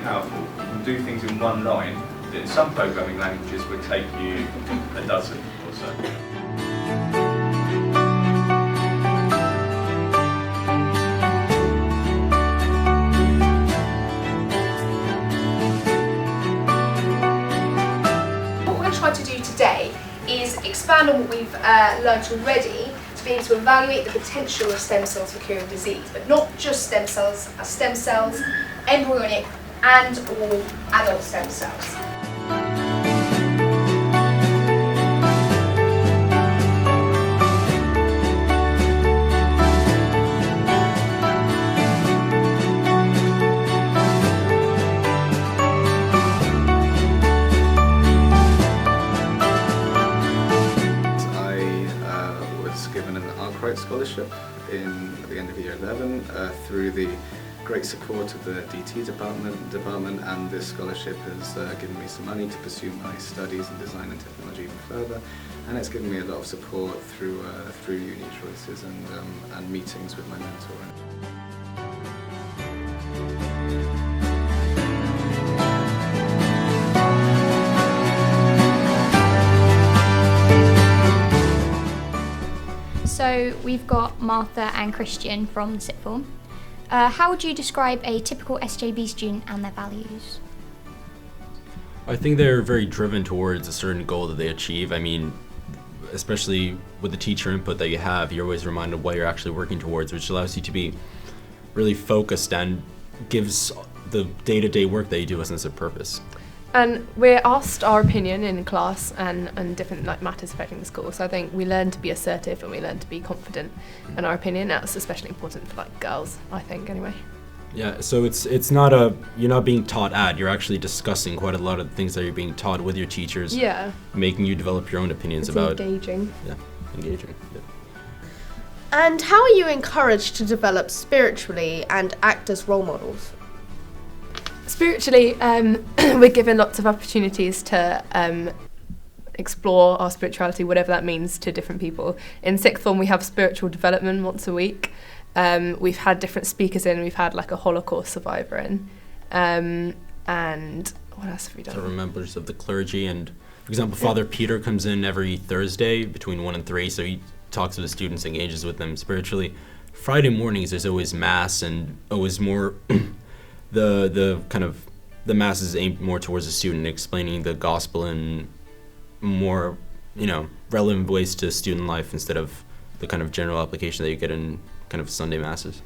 powerful. You can do things in one line that in some programming languages would take you a dozen or so. What we're going to try to do today is expand on what we've learnt already to be able to evaluate the potential of stem cells for curing disease, but not just stem cells, embryonic and or adult stem cells. Scholarship at the end of year 11 through the great support of the DT department, and this scholarship has given me some money to pursue my studies in design and technology even further, and it's given me a lot of support through uni choices and meetings with my mentor. So we've got Martha and Christian from the sixth form. How would you describe a typical SJB student and their values? I think they're very driven towards a certain goal that they achieve. I mean, especially with the teacher input that you have, you're always reminded what you're actually working towards, which allows you to be really focused and gives the day-to-day work that you do a sense of purpose. And we're asked our opinion in class and different matters affecting the school. So I think we learn to be assertive and we learn to be confident in our opinion. That's especially important for girls, I think, anyway. Yeah, so it's not you're not being taught you're actually discussing quite a lot of the things that you're being taught with your teachers. Yeah. Making you develop your own opinions about. Engaging. Yeah, engaging. Yeah. And how are you encouraged to develop spiritually and act as role models? Spiritually, we're given lots of opportunities to explore our spirituality, whatever that means to different people. In sixth form, we have spiritual development once a week. We've had different speakers in. We've had a Holocaust survivor in. And what else have we done? Several members of the clergy, and for example, Father Peter comes in every Thursday between 1 and 3, so he talks with the students, engages with them spiritually. Friday mornings, there's always mass, and always more the mass is aimed more towards the student, explaining the gospel in more, relevant ways to student life instead of the kind of general application that you get in kind of Sunday masses.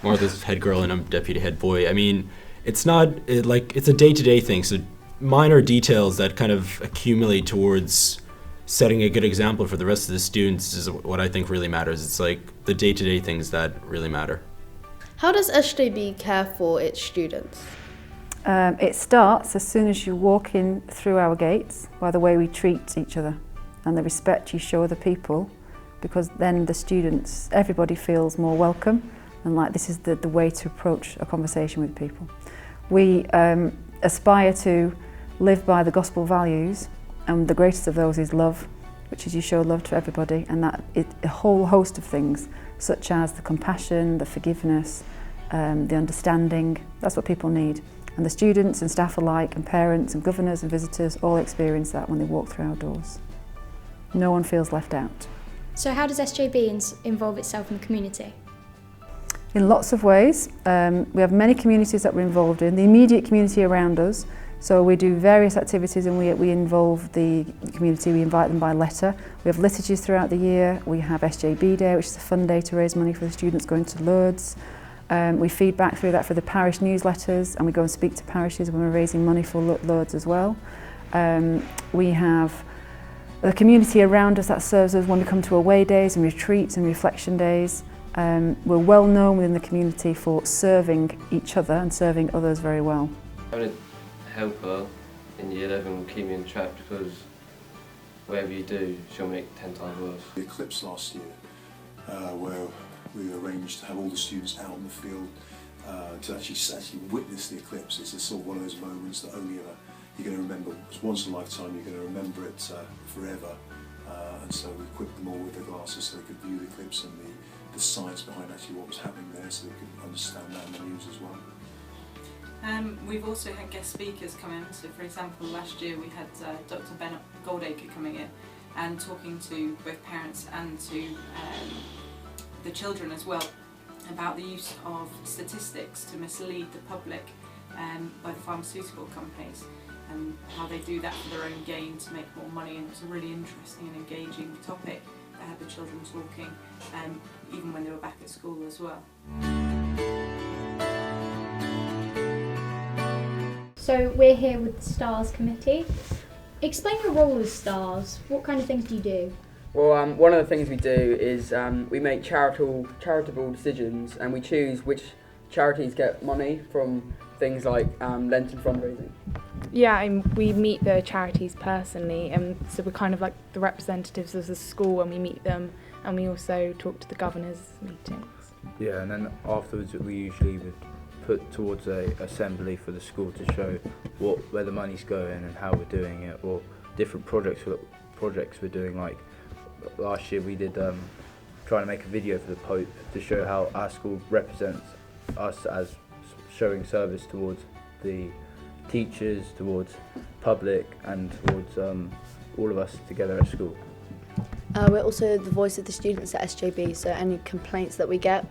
Martha's head girl and I'm deputy head boy. I mean, it's a day-to-day thing, so minor details that kind of accumulate towards setting a good example for the rest of the students is what I think really matters. It's the day-to-day things that really matter. How does SJB care for its students? It starts as soon as you walk in through our gates by the way we treat each other and the respect you show other people, because then the students, everybody feels more welcome and like this is the way to approach a conversation with people. We aspire to live by the gospel values, and the greatest of those is love, which is you show love to everybody, and that is a whole host of things such as the compassion, the forgiveness, the understanding. That's what people need. And the students and staff alike and parents and governors and visitors all experience that when they walk through our doors. No one feels left out. So how does SJB involve itself in the community? In lots of ways. We have many communities that we're involved in. The immediate community around us. So we do various activities and we involve the community, we invite them by letter. We have liturgies throughout the year. We have SJB Day, which is a fun day to raise money for the students going to Lourdes. We feed back through that for the parish newsletters, and we go and speak to parishes when we're raising money for Lourdes as well. We have the community around us that serves us when we come to away days and retreats and reflection days. We're well known within the community for serving each other and serving others very well. Helper in year 11 will keep me on track, because whatever you do, she'll make 10 times worse. The eclipse last year, where we arranged to have all the students out in the field to actually witness the eclipse. It's sort of one of those moments that only ever you're going to remember. It's once in a lifetime, you're going to remember it forever. And so we equipped them all with their glasses so they could view the eclipse and the science behind actually what was happening there, so they could understand that in the news as well. We've also had guest speakers come in. So, for example, last year we had Dr. Ben Goldacre coming in and talking to both parents and to the children as well about the use of statistics to mislead the public by the pharmaceutical companies, and how they do that for their own gain to make more money. And it was a really interesting and engaging topic that had the children talking, even when they were back at school as well. So we're here with the STARS committee. Explain your role as STARS. What kind of things do you do? Well, one of the things we do is we make charitable decisions, and we choose which charities get money from things like Lenten fundraising. Yeah, and we meet the charities personally, and so we're kind of like the representatives of the school, and we meet them, and we also talk to the governors' meetings. Yeah, and then afterwards we usually would put towards a assembly for the school to show where the money's going and how we're doing it, or different projects we're doing. Like last year we did trying to make a video for the Pope to show how our school represents us as showing service towards the teachers, towards public, and towards all of us together at school. We're also the voice of the students at SJB, so any complaints that we get,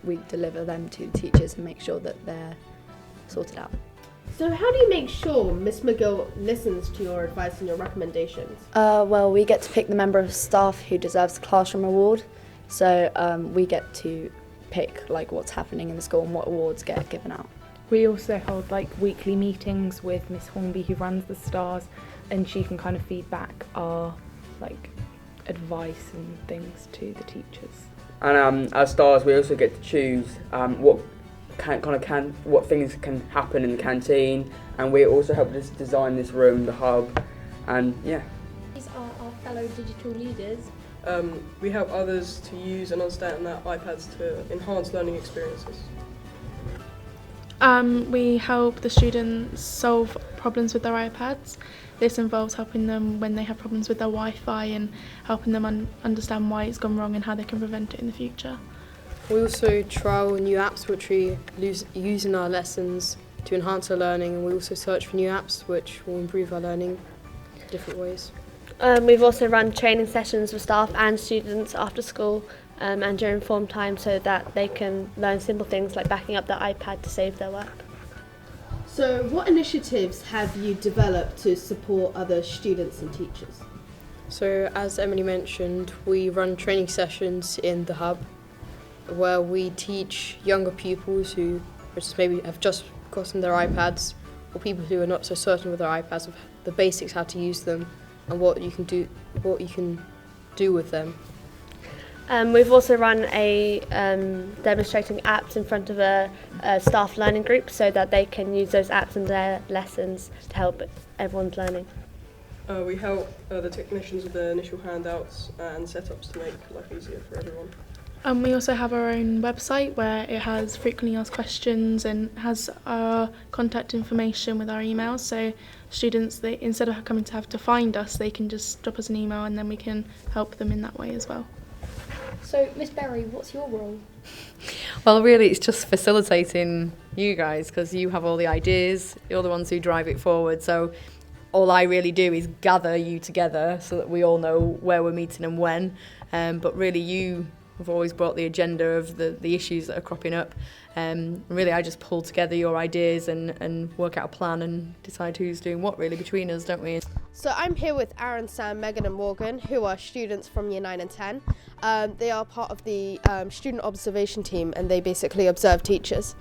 we deliver them to the teachers and make sure that they're sorted out. So how do you make sure Miss McGill listens to your advice and your recommendations? Well, we get to pick the member of staff who deserves the classroom award, so we get to pick like what's happening in the school and what awards get given out. We also hold like weekly meetings with Miss Hornby, who runs the STARS, and she can kind of feed back our like advice and things to the teachers. And as STARS, we also get to choose what things can happen in the canteen, and we also help us design this room, the hub, and yeah. These are our fellow digital leaders. We help others to use and understand their iPads to enhance learning experiences. We help the students solve problems with their iPads. This involves helping them when they have problems with their Wi-Fi and helping them understand why it's gone wrong and how they can prevent it in the future. We also trial new apps which we use in our lessons to enhance our learning, and we also search for new apps which will improve our learning in different ways. We've also run training sessions with staff and students after school and during form time, so that they can learn simple things like backing up their iPad to save their work. So what initiatives have you developed to support other students and teachers? So as Emily mentioned, we run training sessions in the hub where we teach younger pupils who maybe have just gotten their iPads, or people who are not so certain with their iPads, of the basics, how to use them and what you can do with them. We've also run a demonstrating apps in front of a staff learning group so that they can use those apps in their lessons to help everyone's learning. We help the technicians with the initial handouts and setups to make life easier for everyone. We also have our own website where it has frequently asked questions and has our contact information with our emails, so students, instead of having to have to find us, they can just drop us an email and then we can help them in that way as well. So, Miss Berry, what's your role? Well, really, it's just facilitating you guys, because you have all the ideas, you're the ones who drive it forward, so all I really do is gather you together so that we all know where we're meeting and when, but really you have always brought the agenda of the issues that are cropping up. Really, I just pull together your ideas and work out a plan and decide who's doing what, really, between us, don't we? So I'm here with Aaron, Sam, Megan and Morgan, who are students from Year 9 and 10. They are part of the student observation team, and they basically observe teachers.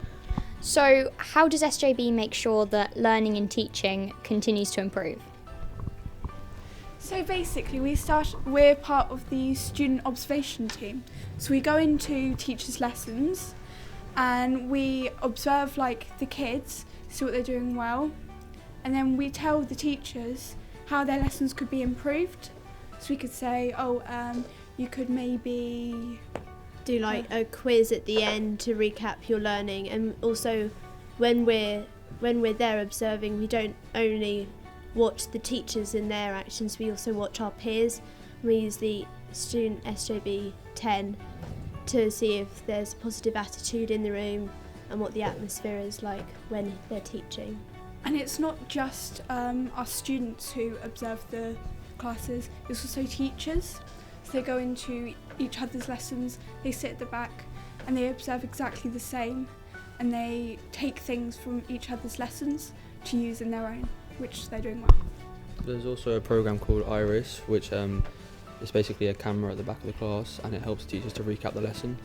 So how does SJB make sure that learning and teaching continues to improve? So basically we're part of the student observation team. So we go into teachers' lessons and we observe like the kids, see what they're doing well, and then we tell the teachers how their lessons could be improved. So we could say, you could maybe do like a quiz at the end to recap your learning, and also when we're there observing, we don't only watch the teachers and their actions, we also watch our peers. We use the student SJB 10 to see if there's a positive attitude in the room, and what the atmosphere is like when they're teaching. And it's not just our students who observe the classes, it's also teachers. So they go into each other's lessons, they sit at the back and they observe exactly the same, and they take things from each other's lessons to use in their own, which they're doing well. There's also a program called Iris, which is basically a camera at the back of the class, and it helps teachers to recap the lesson.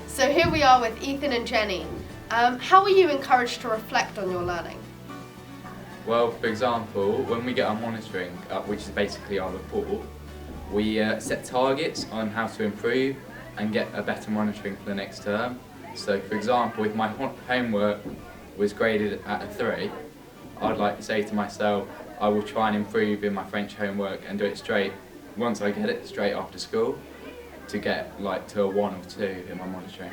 So here we are with Ethan and Jenny. How are you encouraged to reflect on your learning? Well, for example, when we get our monitoring, which is basically our report, we set targets on how to improve and get a better monitoring for the next term. So for example, if my homework was graded at a 3, I'd like to say to myself, I will try and improve in my French homework and do it straight, once I get it, straight after school, to get like to a 1 or 2 in my monitoring.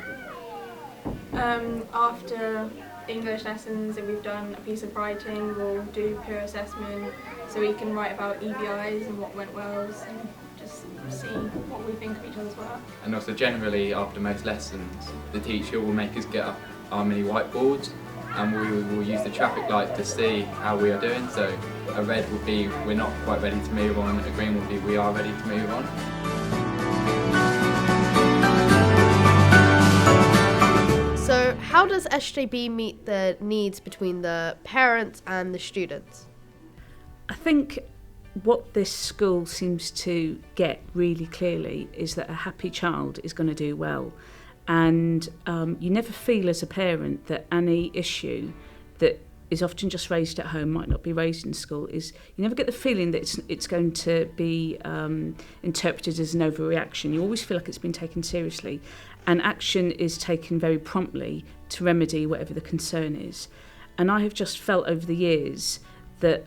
After English lessons, if we've done a piece of writing, we'll do peer assessment so we can write about EBIs and what went well and just see what we think of each other's work. And also generally after most lessons, the teacher will make us get up our mini whiteboards and we will use the traffic lights to see how we are doing. So a red would be we're not quite ready to move on, a green would be we are ready to move on. So how does SJB meet the needs between the parents and the students? I think what this school seems to get really clearly is that a happy child is going to do well. And you never feel as a parent that any issue that is often just raised at home might not be raised in school. You never get the feeling that it's going to be interpreted as an overreaction. You always feel like it's been taken seriously, and action is taken very promptly to remedy whatever the concern is. And I have just felt over the years that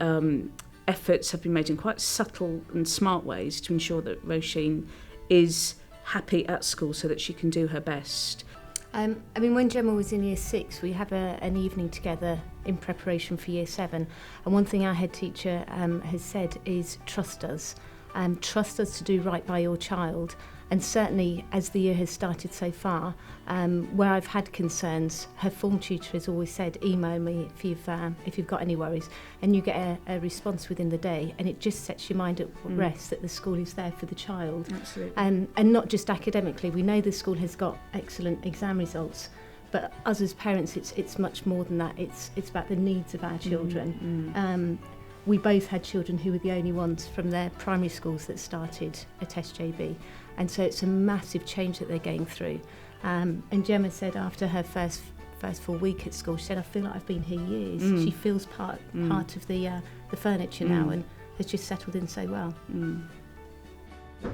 efforts have been made in quite subtle and smart ways to ensure that Roisin is happy at school so that she can do her best. I mean, when Gemma was in year 6, we had an evening together in preparation for year 7. And one thing our head teacher has said is trust us. Trust us to do right by your child. And certainly, as the year has started so far, where I've had concerns, her form tutor has always said, email me if you've got any worries. And you get a response within the day, and it just sets your mind at rest that the school is there for the child. Absolutely. And not just academically. We know the school has got excellent exam results, but us as parents, it's much more than that. It's about the needs of our children. We both had children who were the only ones from their primary schools that started at SJB. And so it's a massive change that they're going through. And Gemma said after her first full week at school, she said, I feel like I've been here years. She feels part of the furniture now and has just settled in so well.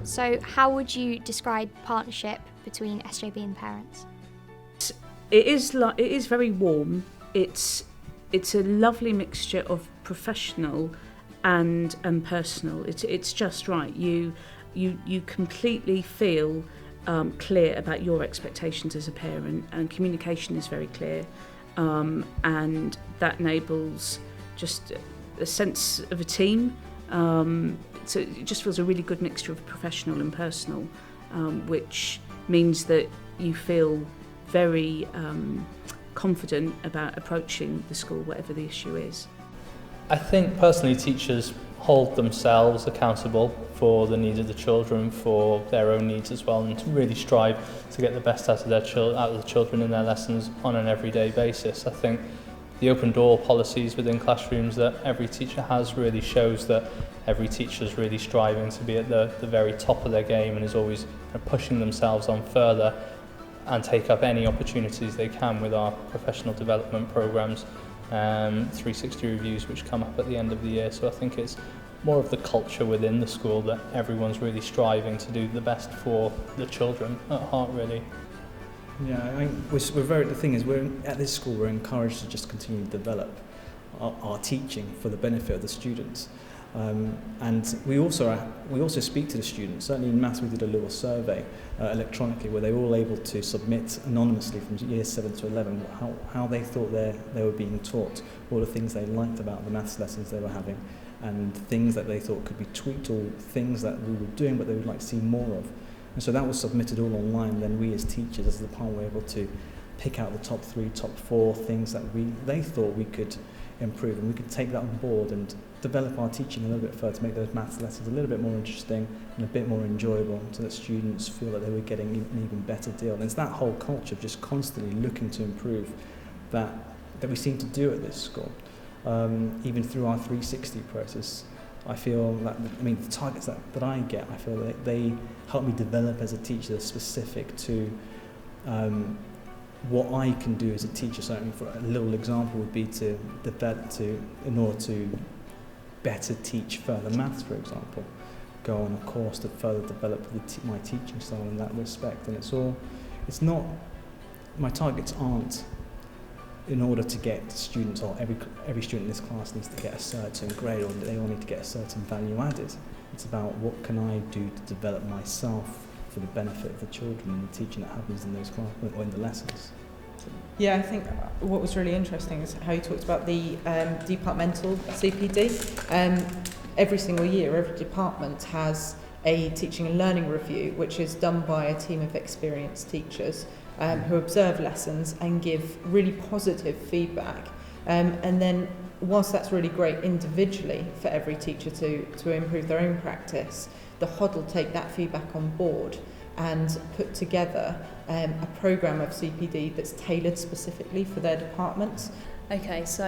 So how would you describe partnership between SJB and parents? It is very warm. It's a lovely mixture of professional and personal. It's just right. You completely feel clear about your expectations as a parent, and communication is very clear, and that enables just a sense of a team. So it just feels a really good mixture of professional and personal, which means that you feel very confident about approaching the school, whatever the issue is. I think personally teachers hold themselves accountable for the needs of the children, for their own needs as well, and to really strive to get the best out of the children in their lessons on an everyday basis. I think the open door policies within classrooms that every teacher has really shows that every teacher is really striving to be at the very top of their game and is always pushing themselves on further and take up any opportunities they can with our professional development programs, 360 reviews which come up at the end of the year. So I think it's more of the culture within the school that everyone's really striving to do the best for the children at heart, really. Yeah, the thing is, at this school we're encouraged to just continue to develop our teaching for the benefit of the students. And we also speak to the students. Certainly in maths we did a little survey electronically where they were all able to submit anonymously from year 7 to 11 how they thought they were being taught, all the things they liked about the maths lessons they were having, and things that they thought could be tweaked, or things that we were doing but they would like to see more of. And so that was submitted all online. Then we as teachers, as the department, were able to pick out the top 3, top 4 things that they thought we could improve, and we could take that on board and develop our teaching a little bit further to make those maths lessons a little bit more interesting and a bit more enjoyable, so that students feel that they were getting an even better deal. And it's that whole culture of just constantly looking to improve that we seem to do at this school. Even through our 360 process, I feel that, the targets that I get, I feel that they help me develop as a teacher specific to what I can do as a teacher. So for a little example would be in order to better teach further maths, for example, go on a course to further develop my teaching style in that respect. And my targets aren't in order to get students, or every student in this class needs to get a certain grade, or they all need to get a certain value added. It's about what can I do to develop myself for the benefit of the children and the teaching that happens in those classes or in the lessons. Yeah, I think what was really interesting is how you talked about the departmental CPD. Every single year, every department has a teaching and learning review, which is done by a team of experienced teachers who observe lessons and give really positive feedback. And then, whilst that's really great individually for every teacher to improve their own practice, the HOD will take that feedback on board and put together a programme of CPD that's tailored specifically for their departments. Okay, so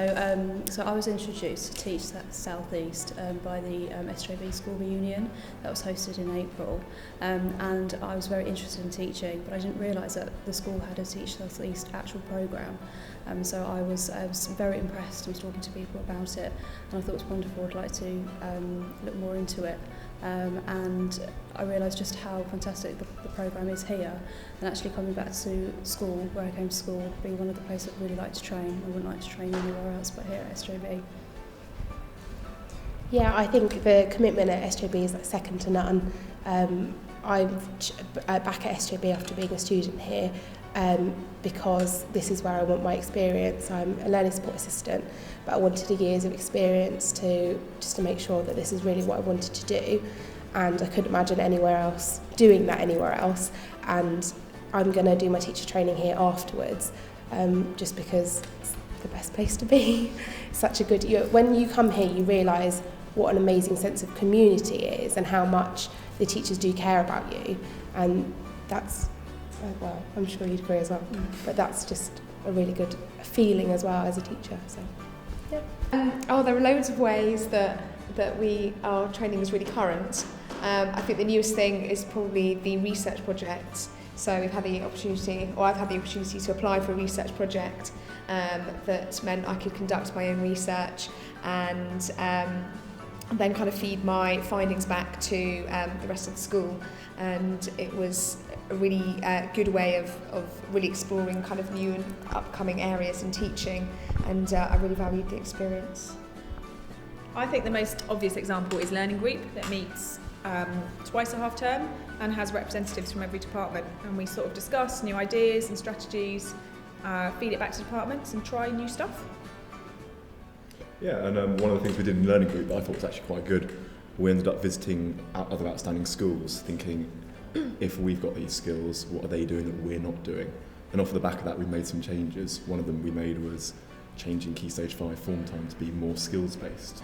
I was introduced to Teach South East by the SJB School Reunion that was hosted in April, and I was very interested in teaching, but I didn't realise that the school had a Teach South East actual programme. So I was very impressed and was talking to people about it, and I thought it was wonderful. I'd like to look more into it. And I realised just how fantastic the programme is here, and actually coming back to school, where I came to school, would be one of the places I'd really like to train. I wouldn't like to train anywhere else but here at SJB. Yeah, I think the commitment at SJB is second to none. I'm back at SJB after being a student here because this is where I want my experience. I'm a learning support assistant, but I wanted a years of experience to make sure that this is really what I wanted to do, and I couldn't imagine doing that anywhere else. And I'm going to do my teacher training here afterwards, just because it's the best place to be. Such a good. When you come here, you realise what an amazing sense of community is, and how much the teachers do care about you, and that's. Well, I'm sure you'd agree as well, but that's just a really good feeling as well as a teacher. So, yeah. There are loads of ways that our training is really current. I think the newest thing is probably the research project. So I've had the opportunity to apply for a research project that meant I could conduct my own research and then kind of feed my findings back to the rest of the school. And it was a really good way of really exploring kind of new and upcoming areas in teaching, and I really valued the experience. I think the most obvious example is Learning Group that meets twice a half term and has representatives from every department, and we sort of discuss new ideas and strategies, feed it back to departments and try new stuff. Yeah, and one of the things we did in Learning Group that I thought was actually quite good, we ended up visiting other outstanding schools, thinking, if we've got these skills, what are they doing that we're not doing? And off the back of that, we made some changes. One of them we made was changing Key Stage 5 form time to be more skills-based.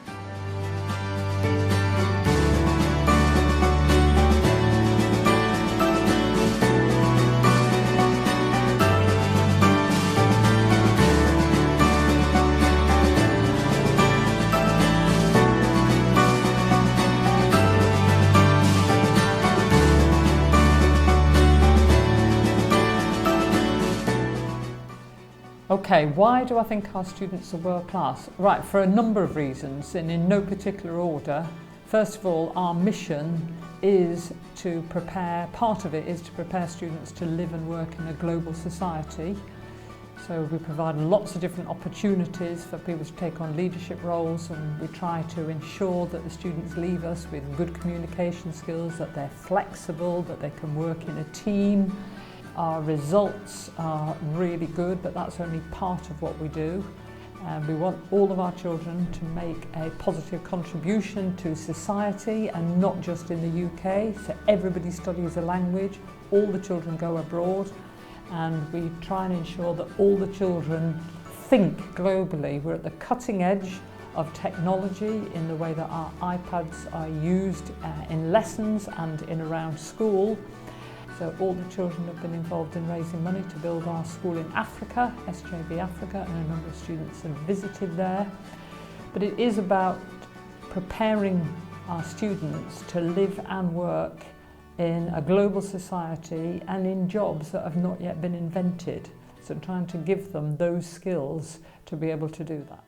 Okay, why do I think our students are world class? Right, for a number of reasons, and in no particular order. First of all, our mission is to prepare, part of it is to prepare students to live and work in a global society. So we provide lots of different opportunities for people to take on leadership roles, and we try to ensure that the students leave us with good communication skills, that they're flexible, that they can work in a team. Our results are really good, but that's only part of what we do. We want all of our children to make a positive contribution to society, and not just in the UK. So everybody studies a language, all the children go abroad, and we try and ensure that all the children think globally. We're at the cutting edge of technology in the way that our iPads are used in lessons and in around school. So all the children have been involved in raising money to build our school in Africa, SJB Africa, and a number of students have visited there. But it is about preparing our students to live and work in a global society and in jobs that have not yet been invented. So trying to give them those skills to be able to do that.